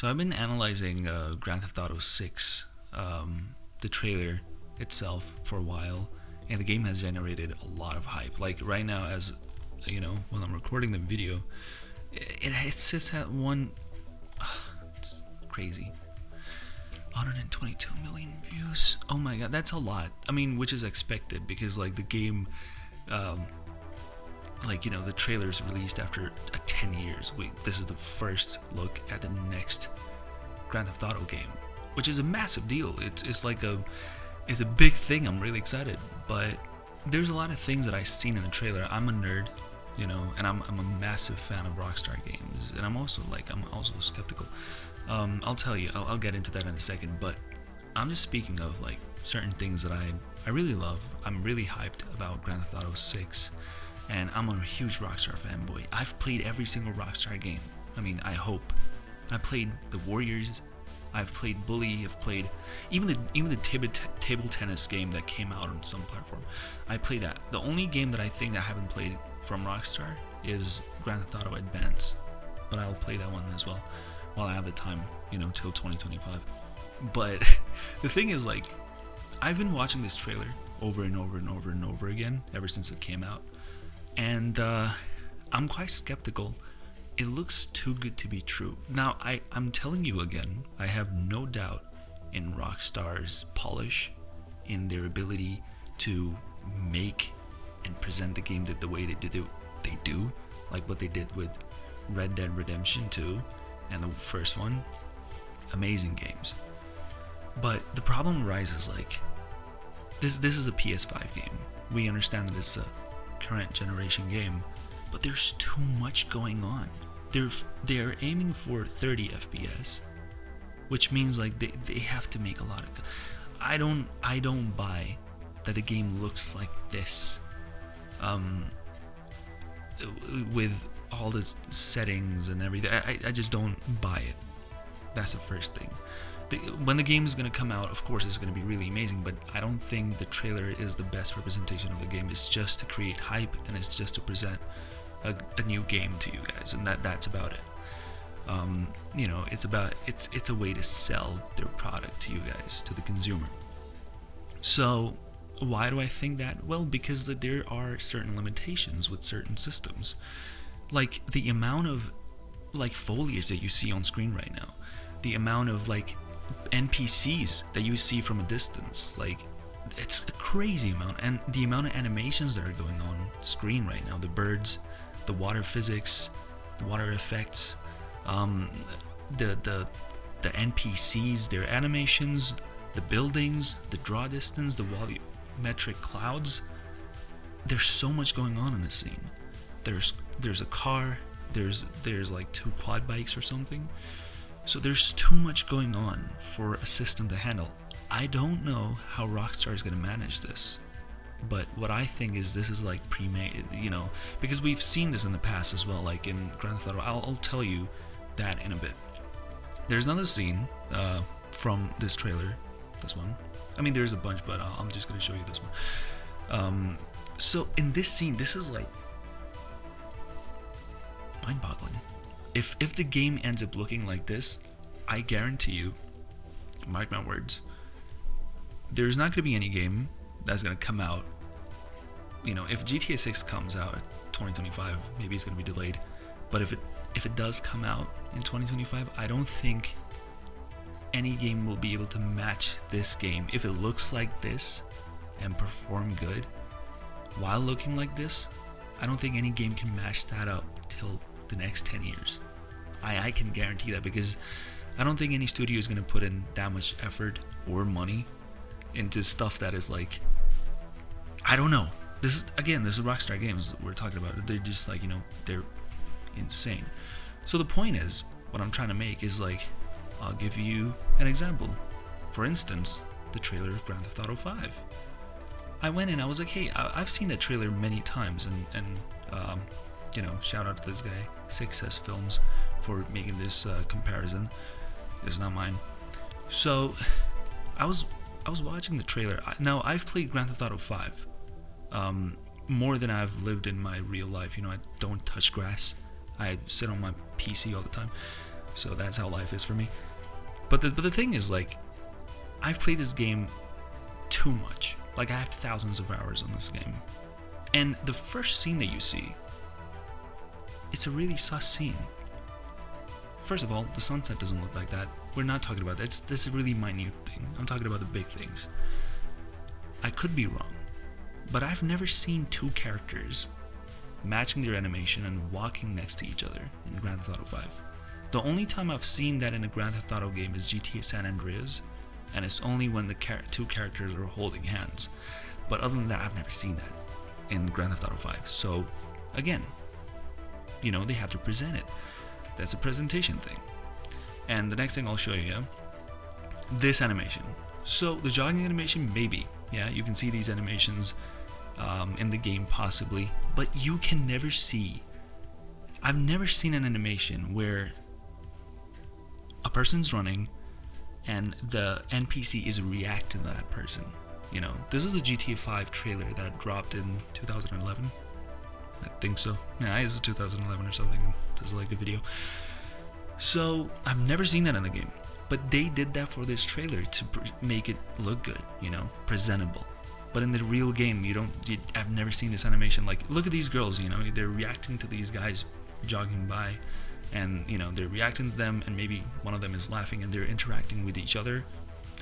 So I've been analyzing Grand Theft Auto 6, the trailer itself, for a while, and the game has generated a lot of hype. Like right now, as you know, while I'm recording the video, it sits at it's crazy, 122 million views. Oh my god, that's a lot. I mean, which is expected because like the game, the trailer's released after 10 years. This is the first look at the next Grand Theft Auto game, which is a massive deal. It's a big thing. I'm really excited, but there's a lot of things that I've seen in the trailer. I'm a nerd, and I'm a massive fan of Rockstar games, and I'm also skeptical. I'll tell you, I'll get into that in a second, but I'm just speaking of like certain things that I really love. I'm really hyped about Grand Theft Auto 6, and I'm a huge Rockstar fanboy. I've played every single Rockstar game. I mean, I hope. I played the Warriors. I've played Bully. I've played even the table tennis game that came out on some platform. I played that. The only game that I think that I haven't played from Rockstar is Grand Theft Auto Advance, but I'll play that one as well while I have the time, till 2025. But the thing is, like, I've been watching this trailer over and over and over and over again ever since it came out, and I'm quite skeptical. It looks too good to be true. Now, I'm telling you again, I have no doubt in Rockstar's polish, in their ability to make and present the game the way they do, like what they did with Red Dead Redemption 2 and the first one. Amazing games. But the problem arises, like, this is a PS5 game. We understand that it's a current generation game, but there's too much going on. They're aiming for 30 FPS, which means like they have to make a lot of. I don't buy that the game looks like this, with all the settings and everything. I just don't buy it. That's the first thing. When the game is going to come out, of course it's going to be really amazing, but I don't think the trailer is the best representation of the game. It's just to create hype, and it's just to present a new game to you guys, and that's about it. It's a way to sell their product to you guys, to the consumer. So why do I think that? Well, because there are certain limitations with certain systems, like the amount of like foliage that you see on screen right now, the amount of like NPCs that you see from a distance, like it's a crazy amount, and the amount of animations that are going on screen right now, the birds, the water physics, the water effects, the NPCs, their animations, the buildings, the draw distance, the volumetric clouds. There's so much going on in this scene. There's a car, there's like 2 quad bikes or something. So there's too much going on for a system to handle. I don't know how Rockstar is going to manage this. But what I think is this is like pre-made, because we've seen this in the past as well, like in Grand Theft Auto. I'll tell you that in a bit. There's another scene from this trailer, this one. I mean, there's a bunch, but I'm just going to show you this one. So in this scene, this is like mind-boggling. If the game ends up looking like this, I guarantee you, mark my words, there's not going to be any game that's going to come out. If GTA 6 comes out in 2025, maybe it's going to be delayed, but if it does come out in 2025, I don't think any game will be able to match this game. If it looks like this and perform good while looking like this, I don't think any game can match that up till the next 10 years. I can guarantee that, because I don't think any studio is going to put in that much effort or money into stuff that is like, I don't know. This is Rockstar Games that we're talking about. They're just like, they're insane. So the point is, what I'm trying to make is like, I'll give you an example. For instance, the trailer of Grand Theft Auto 5. I went in, I was like, hey, I've seen that trailer many times, and shout out to this guy, 6's Films, for making this comparison. It's not mine. So I was watching the trailer. Now, I've played Grand Theft Auto 5 more than I've lived in my real life. I don't touch grass. I sit on my PC all the time. So that's how life is for me. But the thing is, like, I've played this game too much. Like, I have thousands of hours on this game. And the first scene that you see, it's a really sus scene. First of all, the sunset doesn't look like that. We're not talking about that. That's a really minute thing. I'm talking about the big things. I could be wrong, but I've never seen two characters matching their animation and walking next to each other in Grand Theft Auto 5. The only time I've seen that in a Grand Theft Auto game is GTA San Andreas, and it's only when the two characters are holding hands. But other than that, I've never seen that in Grand Theft Auto 5. So, again, they have to present it. That's a presentation thing. And the next thing I'll show you, this animation. So the jogging animation, maybe, yeah, you can see these animations in the game possibly, but you can never see. I've never seen an animation where a person's running and the NPC is reacting to that person. This is a GTA 5 trailer that dropped in 2011. I think so. Yeah, it's 2011 or something. This is like a video. So I've never seen that in the game, but they did that for this trailer to make it look good, presentable. But in the real game, I've never seen this animation. Like, look at these girls, they're reacting to these guys jogging by, and they're reacting to them, and maybe one of them is laughing, and they're interacting with each other.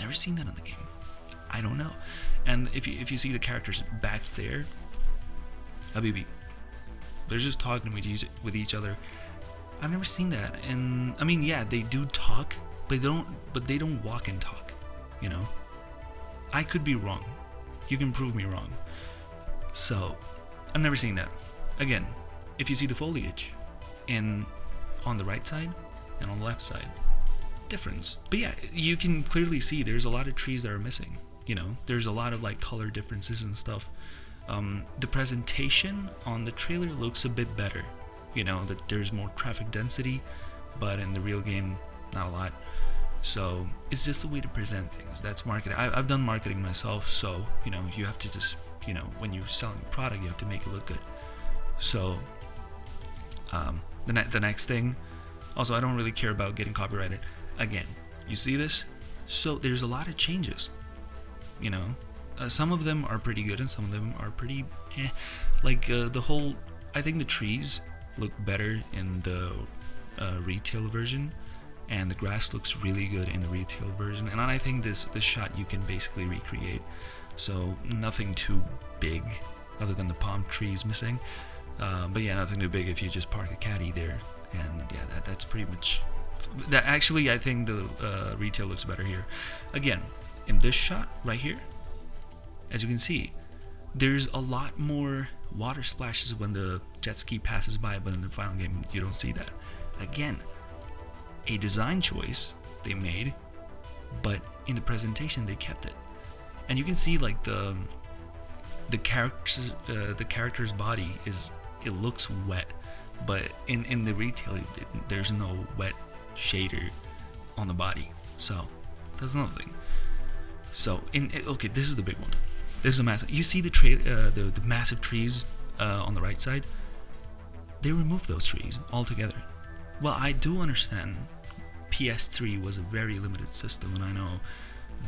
Never seen that in the game. I don't know. And if you see the characters back there, Habibi, they're just talking with each other. I've never seen that. And I mean, yeah, they do talk, but they don't walk and talk. I could be wrong. You can prove me wrong. So I've never seen that. Again, if you see the foliage on the right side and on the left side, difference. But yeah, you can clearly see there's a lot of trees that are missing. There's a lot of like color differences and stuff. The presentation on the trailer looks a bit better. That there's more traffic density, but in the real game, not a lot. So it's just a way to present things. That's marketing. I've done marketing myself, so you have to just when you're selling a product, you have to make it look good. So the next thing, also, I don't really care about getting copyrighted. Again, you see this? So there's a lot of changes. Some of them are pretty good and some of them are pretty like the whole, I think the trees look better in the retail version, and the grass looks really good in the retail version, and I think this shot you can basically recreate, so nothing too big other than the palm trees missing, but yeah, nothing too big if you just park a caddy there, and yeah, that's pretty much that. Actually, I think the retail looks better here. Again, in this shot right here, as you can see, there's a lot more water splashes when the jet ski passes by, but in the final game you don't see that. Again, a design choice they made, but in the presentation they kept it. And you can see like the character's body it looks wet, but in the retail there's no wet shader on the body. So that's another thing. So okay, this is the big one. This is a massive. You see the massive trees on the right side? They removed those trees altogether. Well, I do understand PS3 was a very limited system, and I know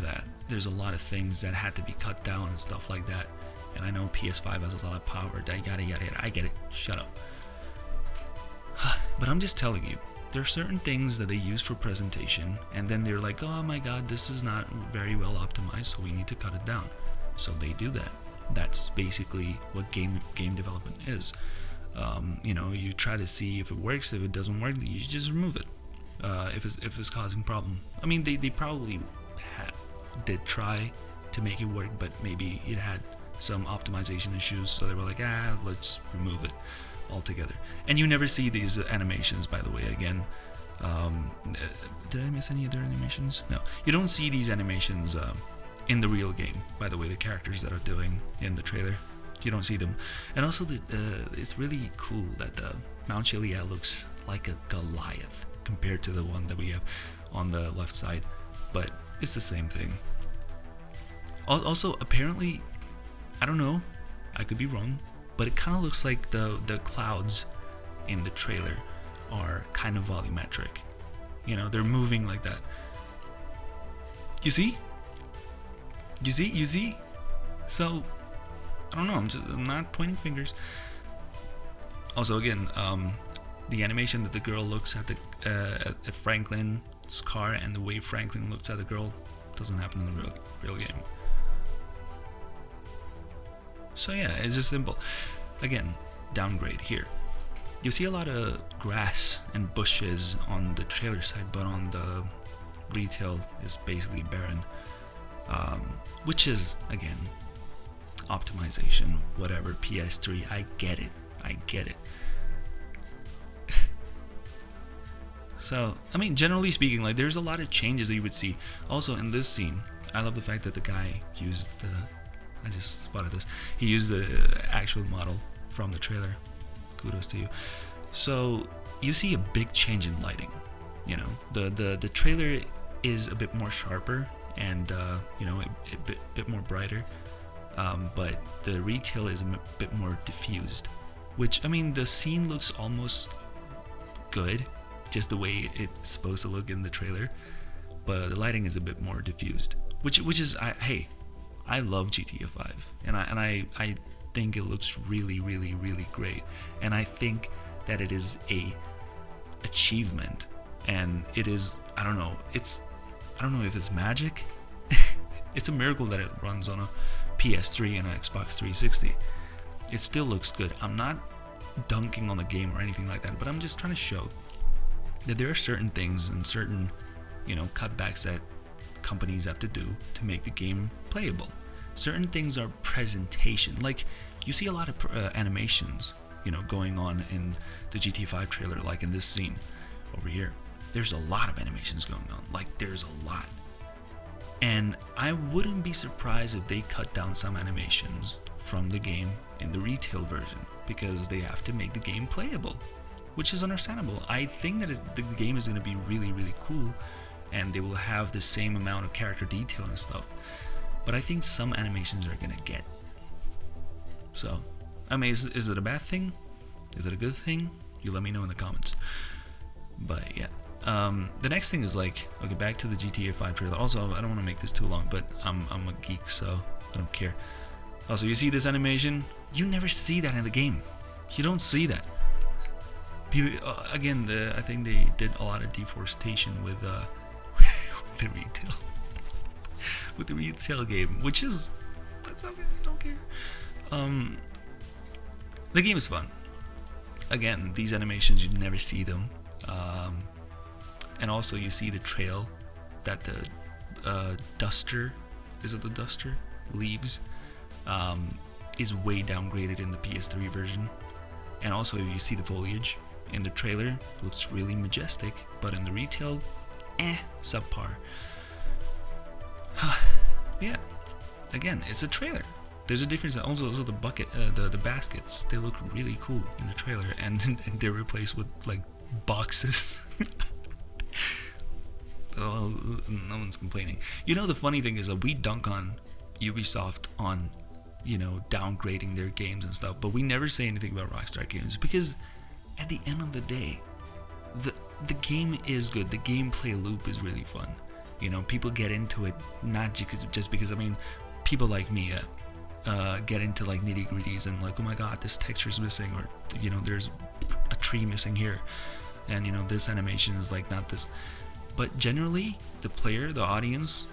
that there's a lot of things that had to be cut down and stuff like that. And I know PS5 has a lot of power. Yada yada. I get it. Shut up. But I'm just telling you, there are certain things that they use for presentation, and then they're like, oh my god, this is not very well optimized, so we need to cut it down. So they do that. That's basically what game development is. You try to see if it works. If it doesn't work, you just remove it. If it's causing problem. I mean, they probably did try to make it work, but maybe it had some optimization issues, so they were like, let's remove it altogether. And you never see these animations, by the way. Again, did I miss any other animations? No, you don't see these animations in the real game, by the way. The characters that are doing in the trailer, you don't see them. And also it's really cool that Mount Chiliad looks like a Goliath compared to the one that we have on the left side, but it's the same thing. Also, apparently, I don't know, I could be wrong, but it kind of looks like the clouds in the trailer are kind of volumetric. You know, they're moving like that. You see? You see? You see? So, I don't know. I'm not pointing fingers. Also, again, the animation that the girl looks at at Franklin's car and the way Franklin looks at the girl doesn't happen in the real game. So yeah, it's just simple. Again, downgrade here. You see a lot of grass and bushes on the trailer side, but on the retail is basically barren. Which is, again, optimization, whatever, PS3, I get it. So, I mean, generally speaking, like, there's a lot of changes that you would see. Also, in this scene, I love the fact that the guy used I just spotted this. He used the actual model from the trailer. Kudos to you. So, you see a big change in lighting. You know, the trailer is a bit more sharper and, you know, a bit more brighter. But the retail is a bit more diffused. Which, I mean, the scene looks almost good, just the way it's supposed to look in the trailer. But the lighting is a bit more diffused. Which is, hey, I love GTA 5, and I think it looks really, really, really great, and I think that it is a achievement, and it is, I don't know if it's magic. It's a miracle that it runs on a PS3 and an Xbox 360. It still looks good. I'm not dunking on the game or anything like that, but I'm just trying to show that there are certain things and certain, you know, cutbacks that companies have to do to make the game playable. Certain things are presentation. Like, you see a lot of animations, you know, going on in the GTA 5 trailer, like in this scene over here. There's a lot of animations going on. Like, there's a lot. And I wouldn't be surprised if they cut down some animations from the game in the retail version, because they have to make the game playable, which is understandable. I think that the game is going to be really, really cool, and they will have the same amount of character detail and stuff. But I think some animations are going to get. So, I mean, is it a bad thing? Is it a good thing? You let me know in the comments. But yeah. The next thing is, like, okay, back to the GTA 5 trailer. Also, I don't want to make this too long, but I'm a geek, so I don't care. Also, you see this animation? You never see that in the game. You don't see that. Again, I think they did a lot of deforestation with the retail, with the retail game, which is, that's okay. I don't care. The game is fun. Again, these animations, you never see them. And also, you see the trail that the duster, is it the duster, leaves, is way downgraded in the PS3 version. And also, you see the foliage in the trailer, looks really majestic, but in the retail, subpar. Yeah, again, it's a trailer. There's a difference. Also the bucket, the baskets, they look really cool in the trailer, and they're replaced with, like, boxes. Oh, no one's complaining. You know, the funny thing is that we dunk on Ubisoft on, you know, downgrading their games and stuff, but we never say anything about Rockstar games, because at the end of the day, the game is good. The gameplay loop is really fun. You know, people get into it not just because, I mean, people like me get into, like, nitty gritties and, like, oh my god, this texture's missing, or, you know, there's a tree missing here, and, you know, this animation is, like, not this. But generally, the player, the audience,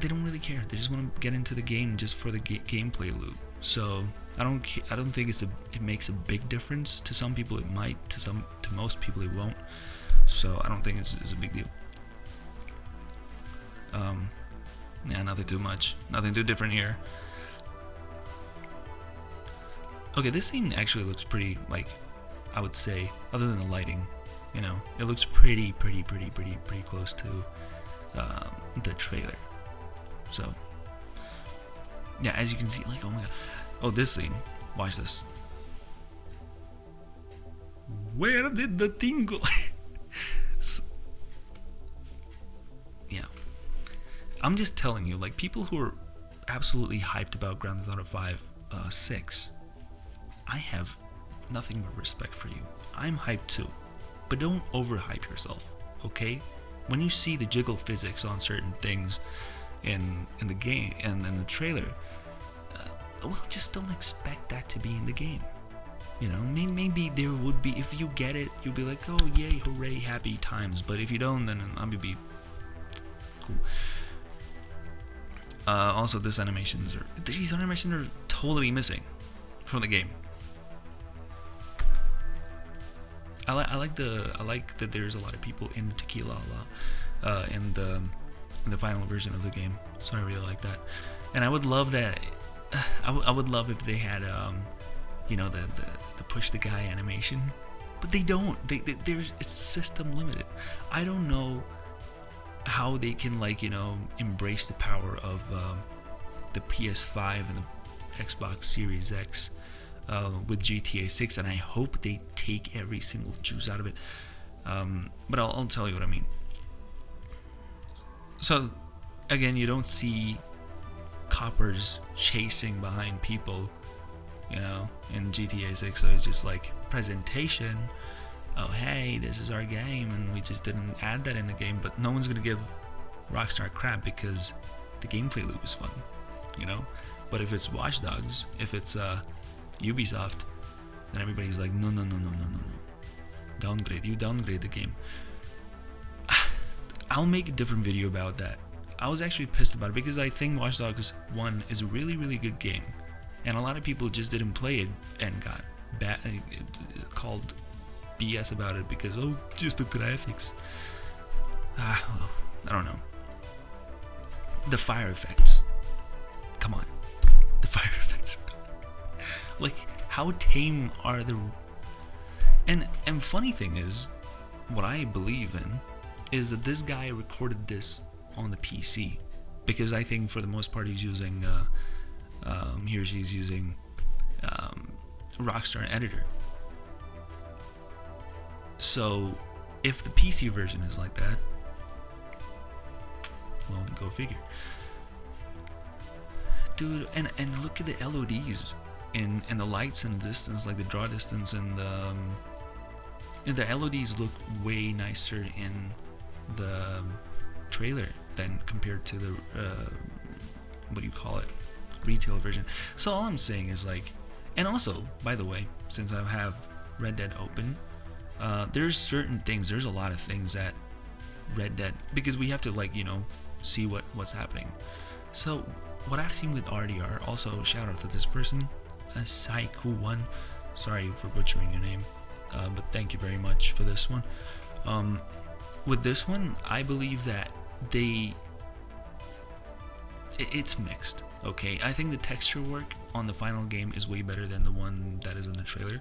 they don't really care. They just want to get into the game just for the gameplay loop. So I don't think it makes a big difference. To some people it might. To most people it won't. So I don't think it's a big deal. Yeah, nothing too much. Nothing too different here. Okay, this scene actually looks pretty, like, I would say, other than the lighting, you know, it looks pretty close to the trailer. So yeah, as you can see, like, oh my god, oh, this scene, watch this. Where did the thing go? So, yeah, I'm just telling you, like, people who are absolutely hyped about Grand Theft Auto 5 6, I have nothing but respect for you. I'm hyped too, but don't overhype yourself, okay? when you see the jiggle physics on certain things in the game and in the trailer, well, just don't expect that to be in the game. You know, maybe there would be, if you get it, you'll be like, oh yay, hooray, happy times. But if you don't, then I'm gonna be cool. Also, these animations are totally missing from the game. I like that there's a lot of people in Tequila in the final version of the game. So I really like that, and I would love that. I would love if they had you know, the push the guy animation, but they don't. There's, it's system limited. I don't know how they can, like, you know, embrace the power of the PS5 and the Xbox Series X with GTA 6, and I hope they take every single juice out of it. But I'll tell you what I mean. So again, you don't see coppers chasing behind people, you know, in GTA 6, so it's just like presentation. Oh hey, this is our game, and we just didn't add that in the game. But no one's gonna give Rockstar crap because the gameplay loop is fun, you know. But if it's Watch Dogs, if it's Ubisoft, then everybody's like, no, downgrade, you downgrade the game. I'll make a different video about that. I was actually pissed about it because I think Watch Dogs 1 is a really, really good game, and a lot of people just didn't play it and got called BS about it because, oh, just the graphics. Well, I don't know. The fire effects. Come on. The fire effects. Like, how tame are the... And funny thing is, what I believe in is that this guy recorded this on the PC, because I think for the most part he's using he or she's using Rockstar editor. So if the PC version is like that, well, go figure, dude. And look at the LODs and the lights and the distance, like the draw distance, and the LODs look way nicer in the trailer than compared to the what do you call it, retail version. So all I'm saying is, like, and also, by the way, since I have Red Dead open, there's certain things, there's a lot of things that Red Dead, because we have to, like, you know, see what's happening. So what I've seen with RDR, also shout out to this person, Saiku1, sorry for butchering your name, but thank you very much for this one. With this one, I believe that it's mixed. Okay, I think the texture work on the final game is way better than the one that is in the trailer,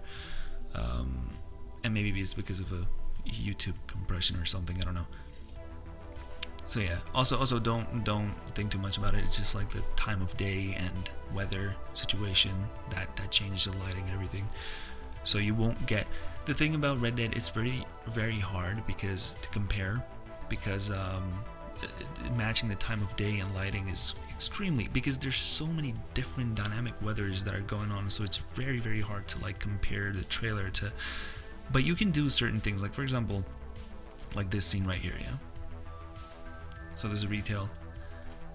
and maybe it's because of a YouTube compression or something, I don't know. So yeah, also don't think too much about it. It's just like the time of day and weather situation that changes the lighting and everything. So you won't get the thing about Red Dead. It's very hard because to compare, because matching the time of day and lighting is extremely, because there's so many different dynamic weathers that are going on. So it's very hard to, like, compare the trailer to. But you can do certain things, like for example, like this scene right here, yeah. So there's a retail.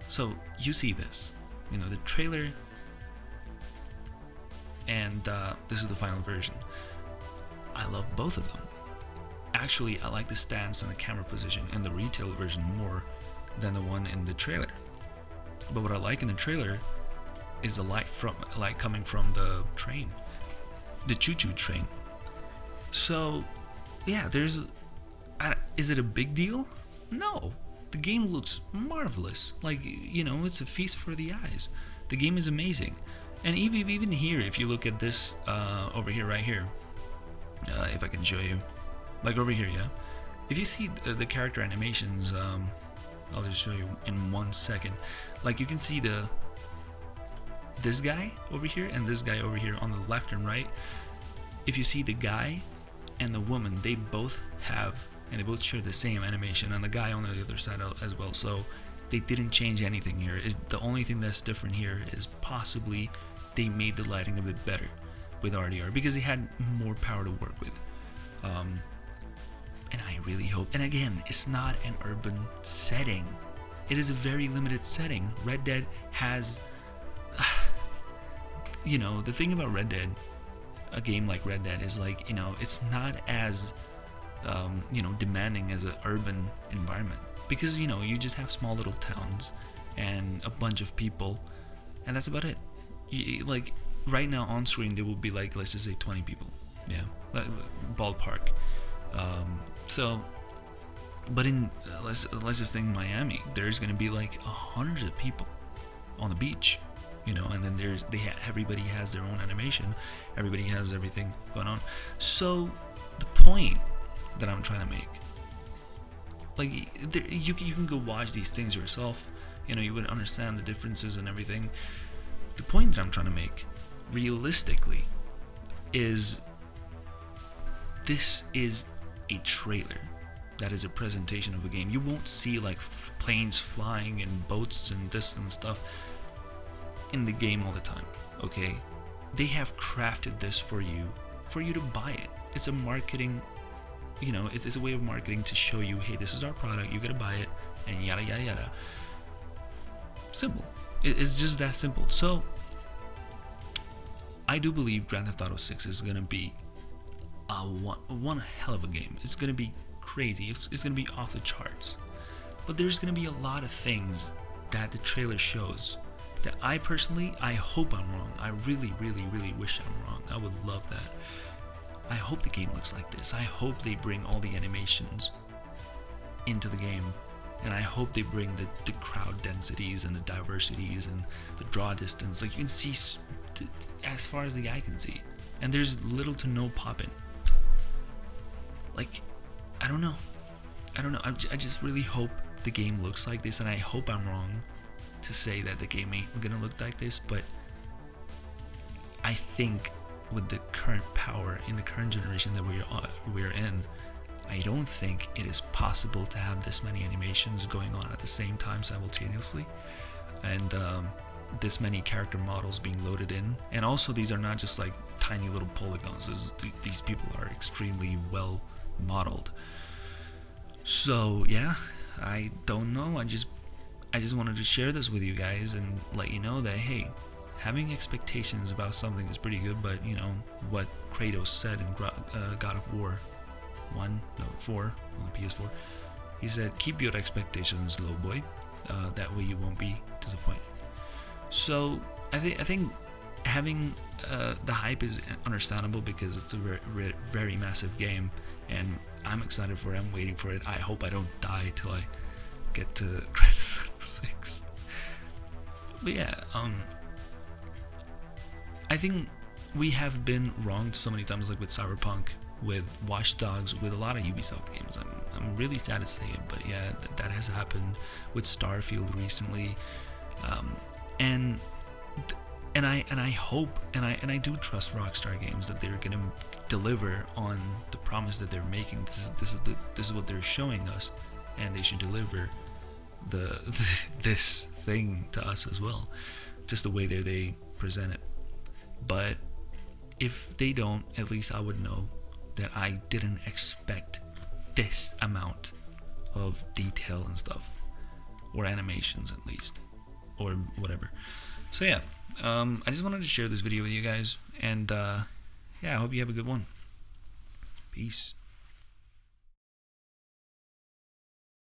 So you see this, you know, the trailer, and this is the final version. I love both of them. Actually, I like the stance and the camera position in the retail version more than the one in the trailer. But what I like in the trailer is the light coming from the train, the choo-choo train. So yeah, is it a big deal? No. The game looks marvelous. Like, you know, it's a feast for the eyes. The game is amazing. And even here, if you look at this over here, right here, if I can show you, like over here, yeah. If you see the character animations, I'll just show you in 1 second. Like, you can see this guy over here and this guy over here on the left and right. If you see the guy and the woman, they both have, and they both share the same animation, and the guy on the other side as well. So they didn't change anything here. The only thing that's different here is possibly they made the lighting a bit better with RDR because they had more power to work with. And I really hope, and again, it's not an urban setting. It is a very limited setting. Red Dead has, the thing about Red Dead, a game like Red Dead is like, it's not as, demanding as an urban environment. Because, you just have small little towns and a bunch of people, and that's about it. Like, right now on screen, there will be like, let's just say 20 people. Yeah, ballpark. But in let's just think Miami, there's gonna be like hundreds of people on the beach, and then everybody has their own animation, everybody has everything going on. So the point that I'm trying to make, like, you can go watch these things yourself, you would understand the differences and everything. The point that I'm trying to make, realistically, is this is a trailer. That is a presentation of a game. You won't see like planes flying and boats and this and stuff in the game all the time, okay? They have crafted this for you to buy it. It's a marketing, it's a way of marketing to show you, hey, this is our product, you gotta buy it, and yada yada yada. Simple. It's just that simple. So I do believe Grand Theft Auto 6 is gonna be one hell of a game. It's gonna be crazy. It's gonna be off the charts. But there's gonna be a lot of things that the trailer shows that I hope I'm wrong. I really, really, really wish I'm wrong. I would love that. I hope the game looks like this. I hope they bring all the animations into the game, and I hope they bring the crowd densities and the diversities and the draw distance. Like, you can see as far as the eye can see, and there's little to no popping. Like, I don't know. I just really hope the game looks like this, and I hope I'm wrong to say that the game ain't gonna look like this, but I think with the current power in the current generation that we're in, I don't think it is possible to have this many animations going on at the same time simultaneously, and this many character models being loaded in. And also, these are not just like tiny little polygons. These people are extremely well modeled. So yeah, I don't know. I just wanted to share this with you guys and let you know that, hey, having expectations about something is pretty good, but what Kratos said in God of War 4 on the PS4, he said, keep your expectations low, boy. That way you won't be disappointed. So I think having the hype is understandable because it's a very, very massive game, and I'm excited for it. I'm waiting for it. I hope I don't die till I get to Grand Theft Auto 6. But yeah, I think we have been wronged so many times, like with Cyberpunk, with Watch Dogs, with a lot of Ubisoft games. I'm really sad to say it, but yeah, that has happened with Starfield recently, and I hope, and I do trust Rockstar Games that they're gonna deliver on the promise that they're making. This is what they're showing us, and they should deliver this thing to us as well, just the way that they present it. But if they don't, at least I would know that I didn't expect this amount of detail and stuff, or animations at least, or whatever. So yeah, I just wanted to share this video with you guys, and yeah, I hope you have a good one. Peace.